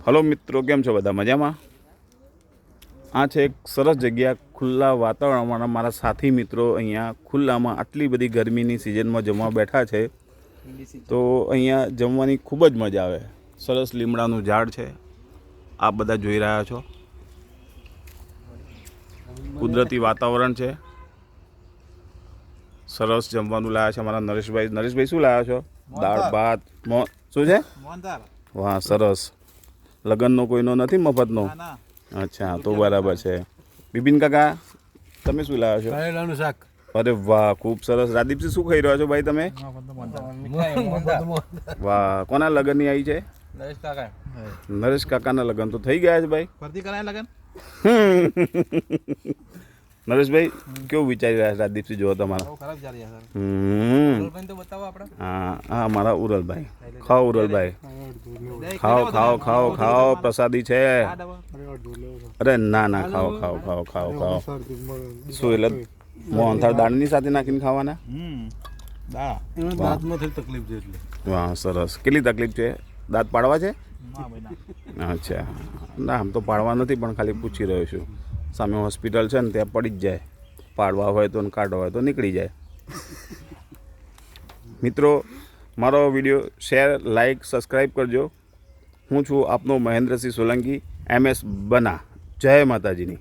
Hello મિત્રો, કેમ છો બધા? મજામાં? આ છે એક સરસ જગ્યા, ખુલ્લા વાતાવરણમાં મારા સાથી મિત્રો અહીંયા ખુલ્લામાં આટલી બધી ગરમીની સિઝનમાં જમવા બેઠા છે. તો અહીંયા જમવાની ખૂબ જ મજા આવે. સરસ લીમડાનું ઝાડ છે, આપ બધા જોઈ રહ્યા છો. કુદરતી વાતાવરણ છે. સરસ જમવાનું લાવ્યા છે અમારા નરેશભાઈ. નરેશભાઈ શું લાવ્યા છો? દાળ ભાત. શું છે? વાહ, સરસ. લગ્નનો કોઈનો નથી, મફતનો? અચ્છા, તો બરાબર છે. બિપિન કાકા, તમે શું લાવ્યા છો? કરેલાનું શાક. અરે વાહ, ખૂબ સરસ. રાદીપસિંહ, શું ખાઈ રહ્યા છો ભાઈ તમે? વાહ, કોના લગ્નની આવી છે? નરેશ કાકાના લગ્ન તો થઈ ગયા છે ભાઈ. ફરતી કરાય લગ્ન. નરેશભાઈ, કેવું વિચારી રહ્યા છે રાદીપસિંહ? જો તમારા હા હા, મારા ઉરલભાઈ. ખાઓ ઉરલભાઈ, ખાઓ ખાઓ ખાઓ ખાઓ, પ્રસાદી છે. અરે ના ના, ખાઓ ખાઓ ખાઓ ખાઓ ખાઓ. શું એટલે મોહનથાળ દાળની સાથે નાખીને ખાવાના? વાહ, સરસ. કેટલી તકલીફ છે? દાંત પાડવા છે? અચ્છા, ના આમ તો પાડવા નથી, પણ ખાલી પૂછી રહ્યો છું. સામે હોસ્પિટલ છે ને, ત્યાં પડી જ જાય. પાડવા હોય તો કાઢવા હોય તો નીકળી જાય. મિત્રો, મારો વિડીયો શેર, લાઈક, સબસ્ક્રાઈબ કરજો. હું છું આપનો મહેન્દ્રસિંહ સોલંકી, MS બના. જય માતાજીની.